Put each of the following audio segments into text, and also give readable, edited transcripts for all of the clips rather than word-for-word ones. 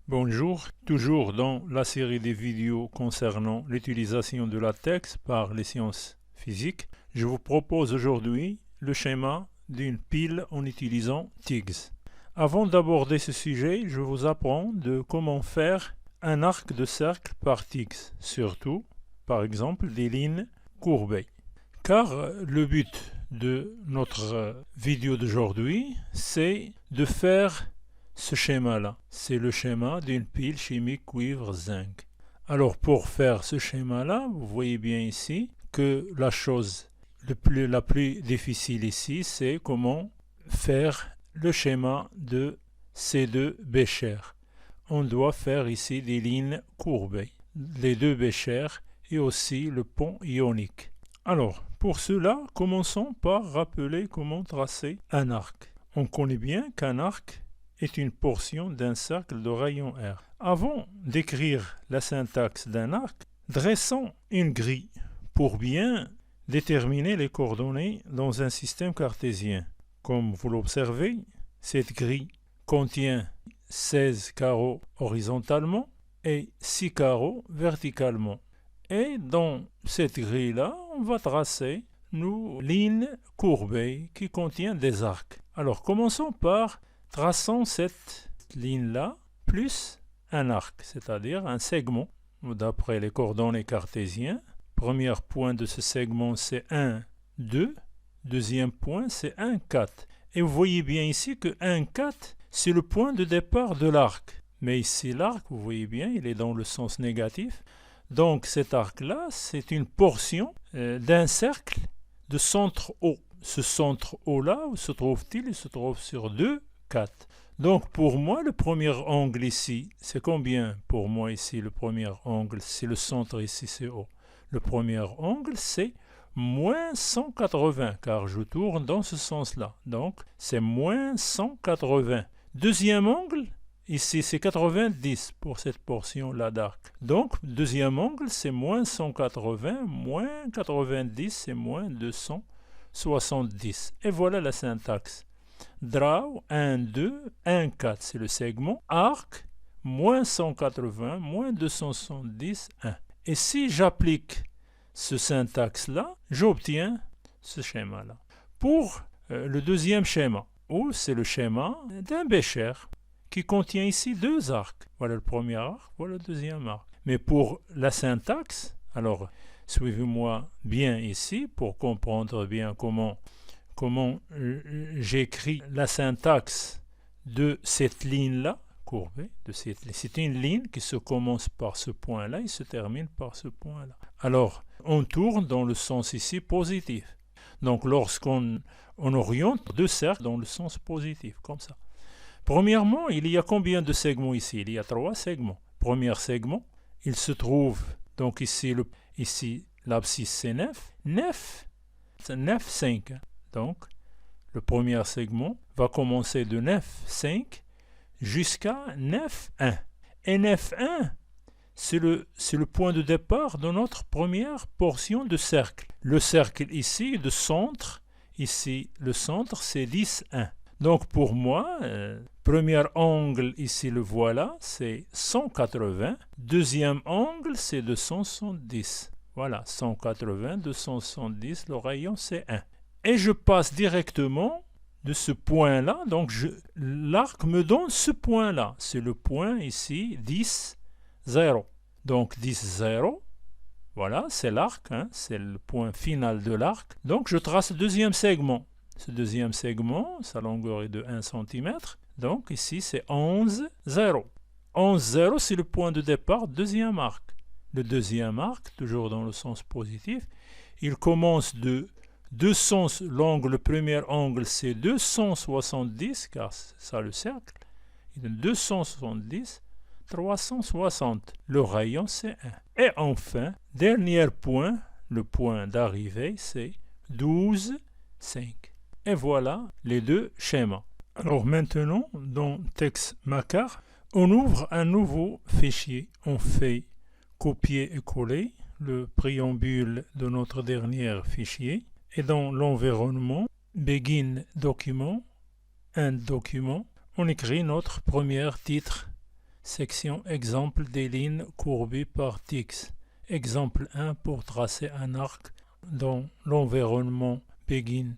Bonjour, toujours dans la série des vidéos concernant l'utilisation de la TeX par les sciences physiques, je vous propose aujourd'hui le schéma d'une pile en utilisant TIGS. Avant d'aborder ce sujet, je vous apprends de comment faire un arc de cercle par TIGS, surtout, par exemple, des lignes courbées. Car le but de notre vidéo d'aujourd'hui, c'est de faire ce schéma-là. C'est le schéma d'une pile chimique cuivre-zinc. Alors pour faire ce schéma-là, vous voyez bien ici que la chose la plus difficile ici, c'est comment faire le schéma de ces deux béchers. On doit faire ici des lignes courbées, les deux béchers et aussi le pont ionique. Alors, pour cela, commençons par rappeler comment tracer un arc. On connaît bien qu'un arc est une portion d'un cercle de rayon R. Avant d'écrire la syntaxe d'un arc, dressons une grille pour bien déterminer les coordonnées dans un système cartésien. Comme vous l'observez, cette grille contient 16 carreaux horizontalement et 6 carreaux verticalement. Et dans cette grille-là, on va tracer nos lignes courbées qui contiennent des arcs. Alors commençons par traçons cette ligne-là plus un arc, c'est-à-dire un segment, d'après les coordonnées cartésiennes. Premier point de ce segment, c'est 1, 2. Deuxième point, c'est 1, 4. Et vous voyez bien ici que 1, 4, c'est le point de départ de l'arc. Mais ici, l'arc, vous voyez bien, il est dans le sens négatif. Donc cet arc-là, c'est une portion d'un cercle de centre O. Ce centre O-là, où se trouve-t-il? Il se trouve sur 2, 4. Donc pour moi, le premier angle ici, c'est combien? Pour moi ici, le premier angle, c'est le centre ici, c'est O. Le premier angle, c'est moins 180, car je tourne dans ce sens-là. Donc c'est moins 180. Deuxième angle, ici c'est 90 pour cette portion-là d'arc. Donc deuxième angle, c'est moins 180, moins 90, c'est moins 270. Et voilà la syntaxe. Draw 1, 2, 1, 4, c'est le segment. Arc, moins 180, moins 270, 1. Et si j'applique ce syntaxe-là, j'obtiens ce schéma-là. Pour le deuxième schéma, où c'est le schéma d'un bécher qui contient ici deux arcs. Voilà le premier arc, voilà le deuxième arc. Mais pour la syntaxe, alors suivez-moi bien ici pour comprendre bien comment j'écris la syntaxe de cette ligne-là, courbée. C'est une ligne qui se commence par ce point-là et se termine par ce point-là. Alors, on tourne dans le sens ici positif. Donc, lorsqu'on oriente deux cercles dans le sens positif, comme ça. Premièrement, il y a combien de segments ici? Il y a 3 segments. Premier segment, il se trouve, donc ici l'abscisse c'est 9. 9, c'est 9, 5. Donc, le premier segment va commencer de 9, 5 jusqu'à 9, 1. Et 9, 1, c'est le point de départ de notre première portion de cercle. Le cercle ici, de centre, ici, le centre, c'est 10, 1. Donc, pour moi, premier angle, ici, le voilà, c'est 180. Deuxième angle, c'est 270. Voilà, 180, 270, le rayon, c'est 1. Et je passe directement de ce point-là, donc l'arc me donne ce point-là. C'est le point ici, 10, 0. Donc 10, 0, voilà, c'est l'arc, hein, c'est le point final de l'arc. Donc je trace le deuxième segment. Ce deuxième segment, sa longueur est de 1 cm. Donc ici c'est 11, 0. 11, 0, c'est le point de départ, deuxième arc. Le deuxième arc, toujours dans le sens positif, il commence de 200, l'angle, le premier angle c'est 270, car c'est ça le cercle. Il donne 270, 360. Le rayon c'est 1. Et enfin, dernier point, le point d'arrivée c'est 12, 5. Et voilà les deux schémas. Alors maintenant, dans TeX-Makar, on ouvre un nouveau fichier. On fait copier et coller le préambule de notre dernier fichier. Et dans l'environnement, Begin Document, End Document, on écrit notre premier titre Section exemple des lignes courbées par Tix. Exemple 1 pour tracer un arc dans l'environnement Begin.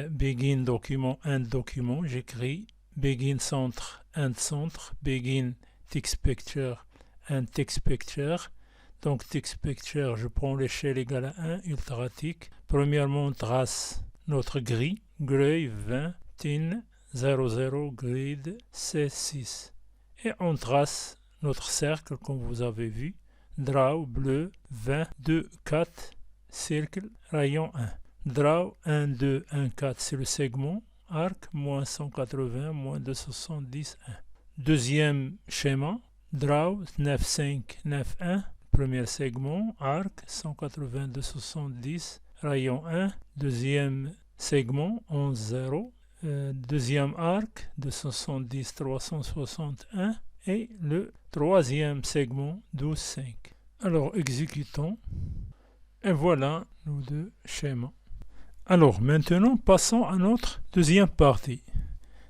Begin document, end document. J'écris Begin centre, end centre. Begin Tix picture, end Tix picture. Donc Tix picture, je prends l'échelle égale à 1, ultratic. Premièrement, on trace notre grille. Grey 20, tin 00, grid C6. Et on trace notre cercle comme vous avez vu. Draw bleu 20, 2, 4, cercle, rayon 1. Draw 1, 2, 1, 4, c'est le segment. Arc, moins 180, moins 270, 1. Deuxième schéma. Draw 9, 5, 9, 1. Premier segment. Arc, 180, 270, rayon 1. Deuxième segment, 11, 0. Deuxième arc, 270, 361. Et le troisième segment, 12, 5. Alors, exécutons. Et voilà nos deux schémas. Alors, maintenant, passons à notre deuxième partie.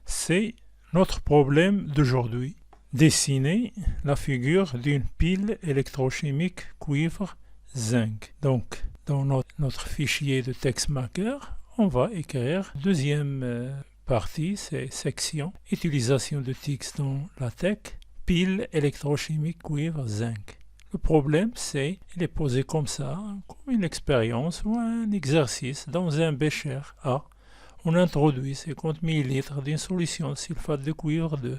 C'est notre problème d'aujourd'hui. Dessiner la figure d'une pile électrochimique cuivre-zinc. Donc, dans notre fichier de TextMaker, on va écrire deuxième partie, c'est section utilisation de Tix dans la TeX, pile électrochimique cuivre-zinc. Le problème, c'est qu'il est posé comme ça, comme une expérience ou un exercice dans un bécher A. On introduit 50 ml d'une solution de sulfate de cuivre de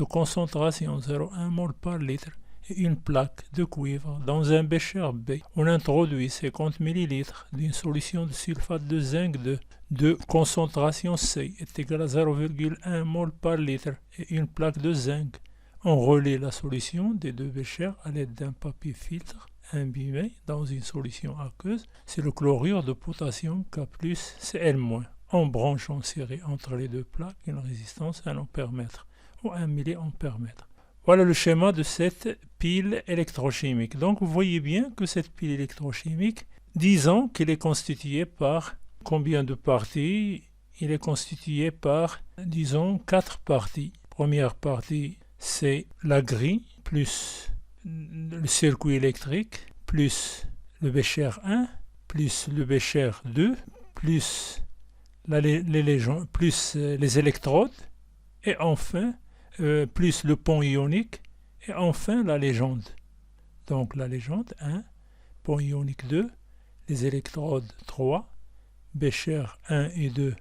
concentration 0,1 mol par litre et une plaque de cuivre dans un bécher B. On introduit 50 ml d'une solution de sulfate de zinc de concentration C est égale à 0,1 mol par litre et une plaque de zinc. On relie la solution des deux béchers à l'aide d'un papier filtre imbibé dans une solution aqueuse. C'est le chlorure de potassium K+, Cl-. On branche en série entre les deux plaques une résistance 1 ampère-mètre ou 1 milliampère-mètre. Voilà le schéma de cette pile électrochimique. Donc vous voyez bien que cette pile électrochimique, disons qu'elle est constituée par combien de parties? Il est constitué par, disons, 4 parties. Première partie, c'est la grille, plus le circuit électrique, plus le bécher 1, plus le bécher 2, plus les électrodes, et enfin, plus le pont ionique, et enfin la légende. Donc la légende 1, pont ionique 2, les électrodes 3, bécher 1 et 2,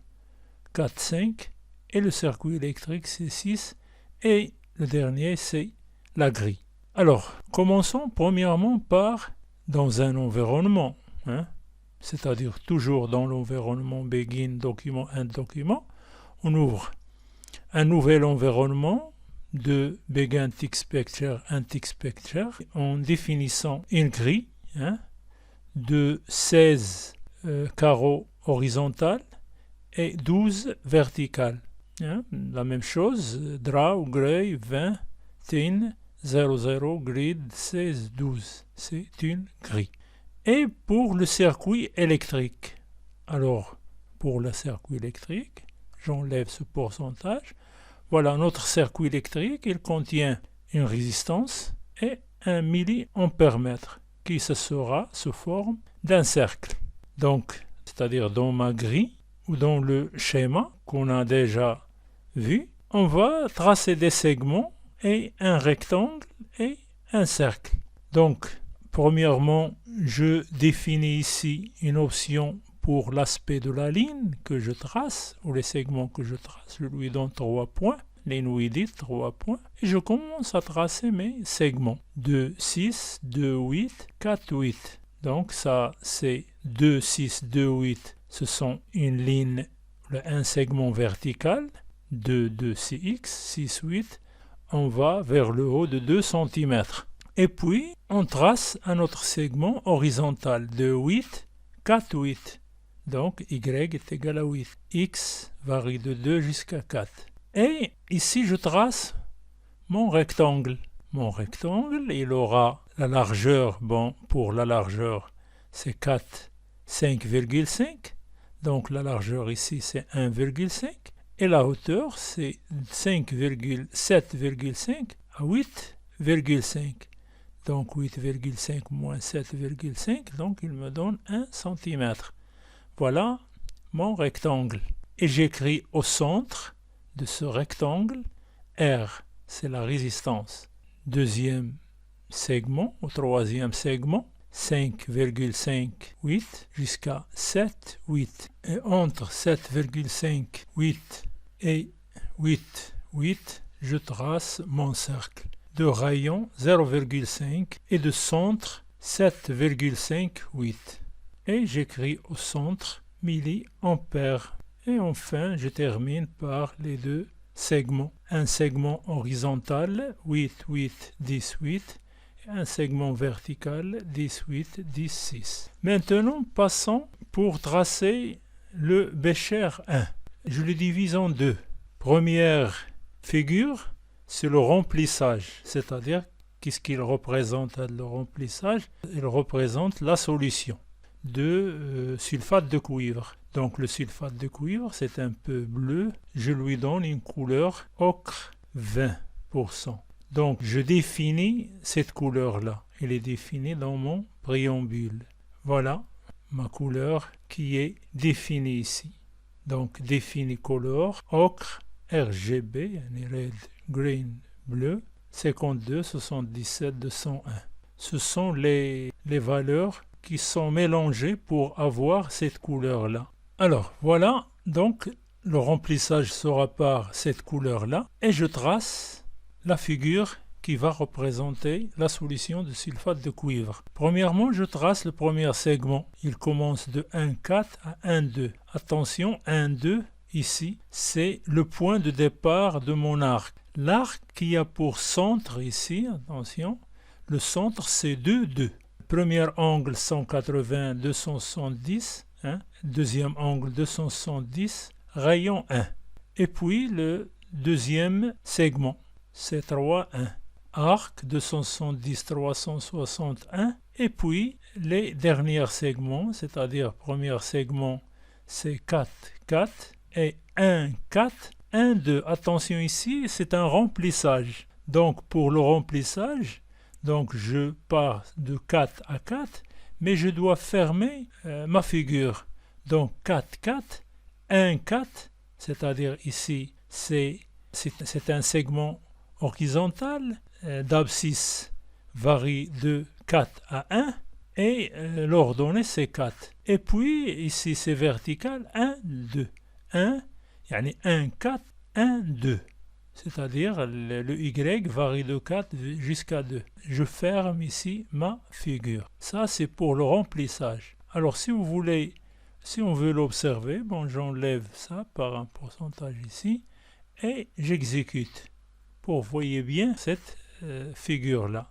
4, 5, et le circuit électrique c'est 6, et le dernier, c'est la grille. Alors, commençons premièrement par dans un environnement, c'est-à-dire toujours dans l'environnement Begin, document, end document. On ouvre un nouvel environnement de Begin Tix Picture, end Tix Picture, en définissant une grille de 16 carreaux horizontales et 12 verticales. La même chose, draw, grey, 20, tin, 00, grid, 16, 12. C'est une grille. Et pour le circuit électrique, alors pour le circuit électrique, j'enlève ce pourcentage. Voilà notre circuit électrique, il contient une résistance et 1 milliampère-mètre qui se forme d'un cercle. Donc, c'est-à-dire dans ma grille ou dans le schéma qu'on a déjà vu, on va tracer des segments et un rectangle et un cercle. Donc, premièrement, je définis ici une option pour l'aspect de la ligne que je trace, ou les segments que je trace. Je lui donne 3 points, l'inuidite 3 points, et je commence à tracer mes segments. 2, 6, 2, 8, 4, 8. Donc ça, c'est 2, 6, 2, 8. Ce sont une ligne, un segment vertical. 2, 2, CX, 6, 8, on va vers le haut de 2 cm. Et puis, on trace un autre segment horizontal de 8, 4, 8. Donc, Y est égal à 8. X varie de 2 jusqu'à 4. Et ici, je trace mon rectangle. Mon rectangle, il aura la largeur, bon, pour la largeur, c'est 4, 5,5. Donc, la largeur ici, c'est 1,5. Et la hauteur, c'est 7,5 à 8 8,5. Donc 8,5 moins 7,5, donc il me donne 1 cm. Voilà mon rectangle. Et j'écris au centre de ce rectangle R, c'est la résistance. Deuxième segment, au troisième segment, 5,58 jusqu'à 7, 8. Et entre 7,5, 8 et 8, 8, je trace mon cercle. De rayon 0,5 et de centre 7,58. Et j'écris au centre milliampères. Et enfin, je termine par les deux segments. Un segment horizontal, 8, 8, 10, 8. Et un segment vertical, 10, 8, 10, 6. Maintenant, passons pour tracer le Bécher 1. Je le divise en deux. Première figure, c'est le remplissage, c'est-à-dire qu'est-ce qu'il représente le remplissage? Il représente la solution de sulfate de cuivre. Donc le sulfate de cuivre, c'est un peu bleu, je lui donne une couleur ocre 20%. Donc je définis cette couleur-là, elle est définie dans mon préambule. Voilà ma couleur qui est définie ici. Donc définie couleur ocre RGB, red, green, bleu, 52, 77, 201. Ce sont les valeurs qui sont mélangées pour avoir cette couleur-là. Alors, voilà, donc le remplissage sera par cette couleur-là et je trace la figure qui va représenter la solution de sulfate de cuivre. Premièrement, je trace le premier segment. Il commence de 1,4 à 1,2. Attention, 1,2. Ici, c'est le point de départ de mon arc. L'arc qui a pour centre ici, attention, le centre c'est 2, 2. Premier angle 180, 270, hein? Deuxième angle 270, rayon 1. Et puis le deuxième segment, c'est 3, 1. Arc 270, 361. Et puis les derniers segments, c'est-à-dire premier segment, c'est 4, 4. Et 1, 4, 1, 2. Attention ici, c'est un remplissage. Donc pour le remplissage, donc je pars de 4 à 4, mais je dois fermer ma figure. Donc 4, 4, 1, 4, c'est-à-dire ici, c'est un segment horizontal. D'abscisse varie de 4 à 1 et l'ordonnée c'est 4. Et puis ici c'est vertical, 1, 2. 1, يعني 1, 4, 1, 2. C'est-à-dire le Y varie de 4 jusqu'à 2. Je ferme ici ma figure. Ça, c'est pour le remplissage. Alors, si vous voulez, si on veut l'observer, bon, j'enlève ça par un pourcentage ici et j'exécute pour voyez bien cette figure-là.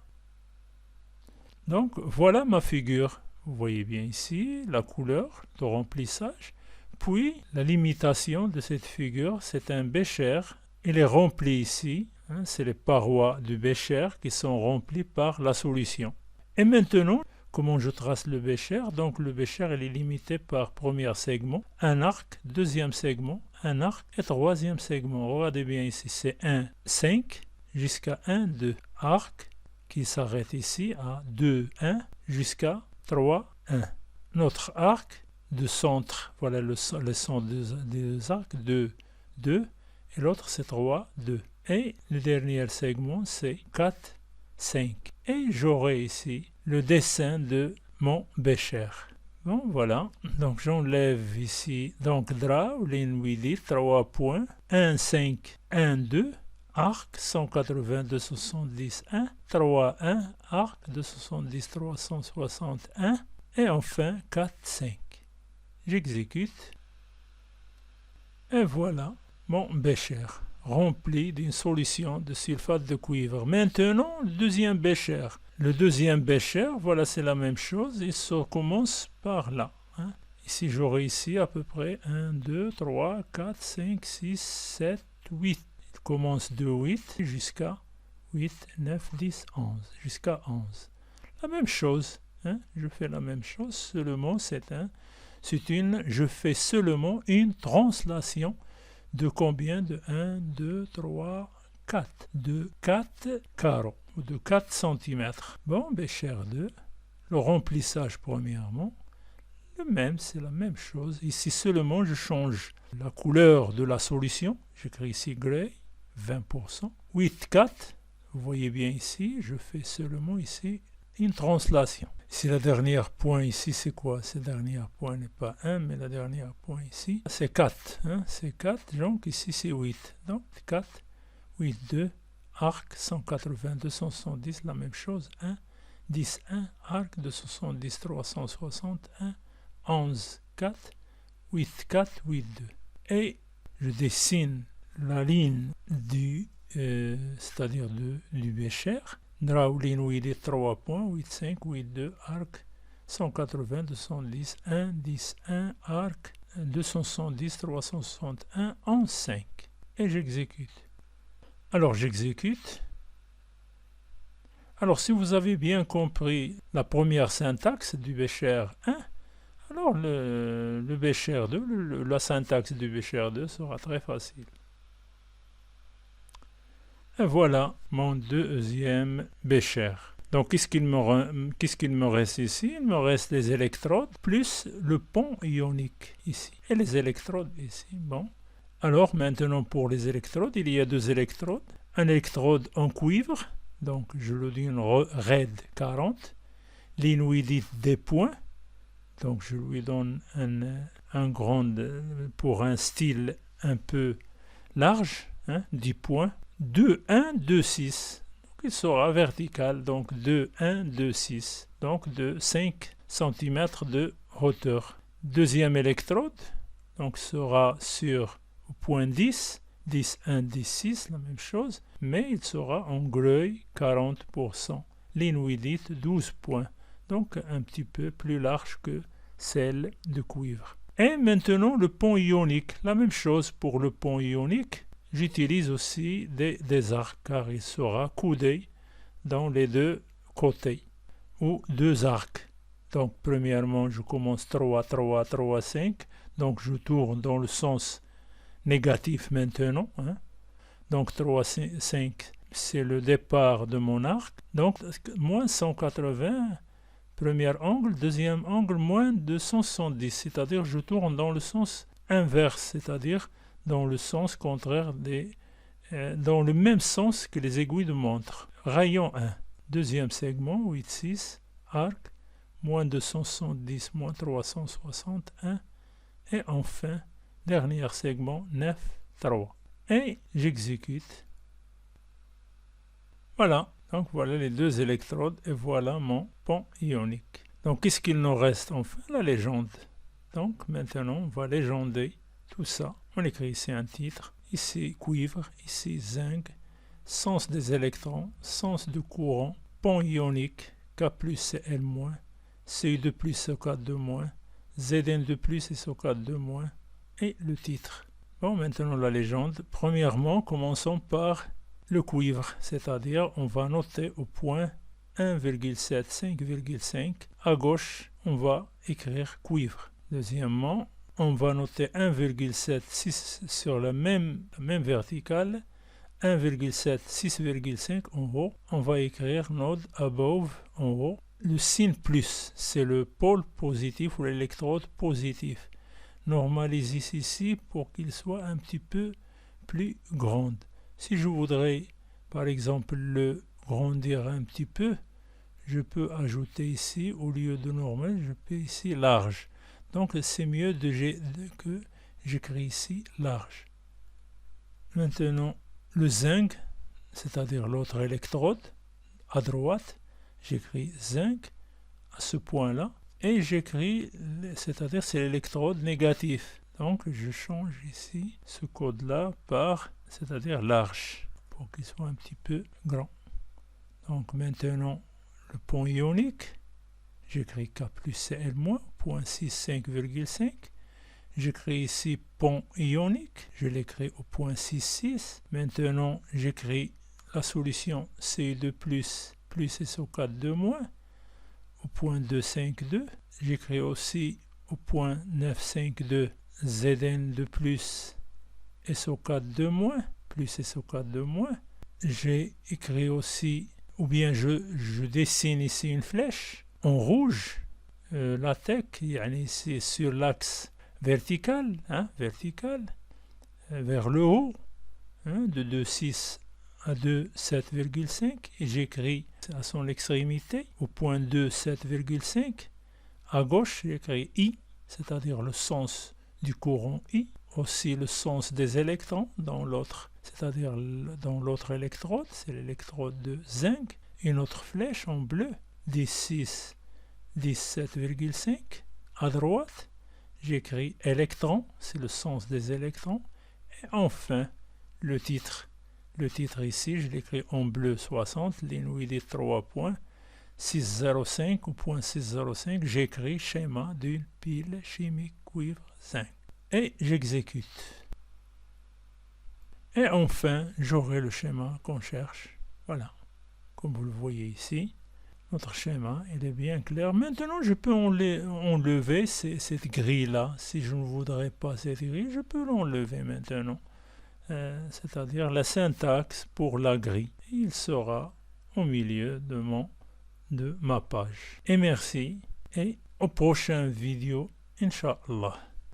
Donc, voilà ma figure. Vous voyez bien ici la couleur de remplissage. Puis, la limitation de cette figure, c'est un bécher. Il est rempli ici, hein, c'est les parois du bécher qui sont remplies par la solution. Et maintenant, comment je trace le bécher? Donc, le bécher il est limité par premier segment, un arc, deuxième segment, un arc et troisième segment. Regardez bien ici, c'est 1, 5 jusqu'à 1, 2. Arc qui s'arrête ici à 2, 1 jusqu'à 3, 1. Notre arc de centre, voilà le centre des arcs, 2, 2, et l'autre c'est 3, 2. Et le dernier segment c'est 4, 5. Et j'aurai ici le dessin de mon bécher. Bon, voilà, donc j'enlève ici, donc draw, ligne 8, 3 points, 1, 5, 1, 2, arc 180, 270, 1, 3, 1, arc 270, 361, et enfin 4, 5. J'exécute et voilà mon bécher rempli d'une solution de sulfate de cuivre. Maintenant, le deuxième bécher. Le deuxième bécher, voilà, c'est la même chose. Il se commence par là. Hein. Ici, j'aurai ici à peu près 1, 2, 3, 4, 5, 6, 7, 8. Il commence de 8 jusqu'à 8, 9, 10, 11. Jusqu'à 11. La même chose. Hein. Je fais la même chose. Seulement, je fais seulement une translation de combien? De 1, 2, 3, 4. De 4 carreaux. ou de 4 cm. Bon, Bécher 2, le remplissage premièrement, le même, c'est la même chose. Ici seulement, je change la couleur de la solution. J'écris ici gray, 20%. 8,4, vous voyez bien ici, je fais seulement ici une translation. Ici, la dernière point ici, c'est quoi? Ce dernier point n'est pas 1, mais la dernière point ici, c'est 4. Hein? C'est 4, donc ici, c'est 8. Donc, 4, 8, 2, arc, 180, 270, la même chose. 1, 10, 1, arc, 270, 360, 1, 11, 4, 8, 4, 8, 2. Et je dessine la ligne c'est-à-dire du Bécher. Draw ligne 8, 3 points, 8, 5, 8, 2, arc, 180, 210, 1, 10, 1, arc, 270, 361, 11, 5. Et j'exécute. Alors j'exécute. Alors si vous avez bien compris la première syntaxe du Bécher 1, alors le Bécher 2, la syntaxe du Bécher 2 sera très facile. Et voilà mon deuxième Bécher. Donc qu'est-ce qu'il me reste ici? Il me reste les électrodes plus le pont ionique ici. Et les électrodes ici. Bon. Alors maintenant pour les électrodes, il y a deux électrodes. Un électrode en cuivre, donc je le dis une RAID 40. L'inuidite des points, donc je lui donne un grand, pour un style un peu large, 10 points. 2, 1, 2, 6. Donc il sera vertical, donc 2, 1, 2, 6. Donc de 5 cm de hauteur. Deuxième électrode, donc sera sur au point 10, 10, 1, 10, 6, la même chose, mais il sera en greuil 40%. L'inuidite 12 points, donc un petit peu plus large que celle de cuivre. Et maintenant le pont ionique, la même chose pour le pont ionique. J'utilise aussi des arcs car il sera coudé dans les deux côtés ou deux arcs. Donc premièrement je commence 3, 3, 3, 5. Donc je tourne dans le sens négatif maintenant. Donc 3, 5 c'est le départ de mon arc. Donc moins 180, premier angle, deuxième angle, moins 270. C'est-à-dire je tourne dans le sens inverse, c'est-à-dire dans le sens contraire dans le même sens que les aiguilles de montre. Rayon 1, deuxième segment, 8, 6, arc, moins 270, moins 361, et enfin, dernier segment, 9, 3. Et j'exécute. Voilà, donc voilà les deux électrodes, et voilà mon pont ionique. Donc qu'est-ce qu'il nous reste? Enfin, la légende. Donc maintenant, on va légender tout ça. On écrit ici un titre, ici cuivre, ici zinc, sens des électrons, sens de courant, pont ionique, K plus et L moins, CU2 plus SO4 moins, ZN2 plus et SO4 moins, et le titre. Bon, maintenant la légende. Premièrement, commençons par le cuivre, c'est-à-dire on va noter au point 1,7, 5,5. À gauche, on va écrire cuivre. Deuxièmement, on va noter 1,76 sur la même verticale, 1,7, 6,5 en haut. On va écrire node above en haut. Le signe plus, c'est le pôle positif ou l'électrode positif. Normalise ici pour qu'il soit un petit peu plus grand. Si je voudrais, par exemple, le grandir un petit peu, je peux ajouter ici, au lieu de normal, je peux ici large. Donc c'est mieux que j'écris ici large. Maintenant, le zinc, c'est-à-dire l'autre électrode, à droite, j'écris zinc à ce point-là, et j'écris, c'est-à-dire c'est l'électrode négatif. Donc je change ici ce code-là par, c'est-à-dire large, pour qu'il soit un petit peu grand. Donc maintenant, le pont ionique, j'écris K plus CL moins, point 6, 5,5. J'écris ici pont ionique, je l'écris au point 6, 6. Maintenant, j'écris la solution CU2 plus SO4 2 moins, au point 2, 5, 2. J'écris aussi au point 9, 5, 2 ZN2 plus SO4 2 moins, plus SO4 2 moins. J'ai écrit aussi ou bien je dessine ici une flèche en rouge. La tech, c'est sur l'axe vertical, vers le haut, de 2,6 à 2,7,5, et j'écris à son extrémité, au point 2,7,5. À gauche, j'écris I, c'est-à-dire le sens du courant I, aussi le sens des électrons dans l'autre, c'est-à-dire dans l'autre électrode, c'est l'électrode de zinc. Une autre flèche en bleu, 10,6, 17,5. À droite, j'écris électron, c'est le sens des électrons. Et enfin, le titre. Le titre ici, je l'écris en bleu 60, l'inouï des 3 points, 605 ou point 605, j'écris schéma d'une pile chimique cuivre zinc. Et j'exécute. Et enfin, j'aurai le schéma qu'on cherche. Voilà, comme vous le voyez ici. Notre schéma, il est bien clair. Maintenant, je peux enlever cette grille-là. Si je ne voudrais pas cette grille, je peux l'enlever maintenant. C'est-à-dire la syntaxe pour la grille. Il sera au milieu de ma page. Et merci, et aux prochaines vidéos, Inch'Allah.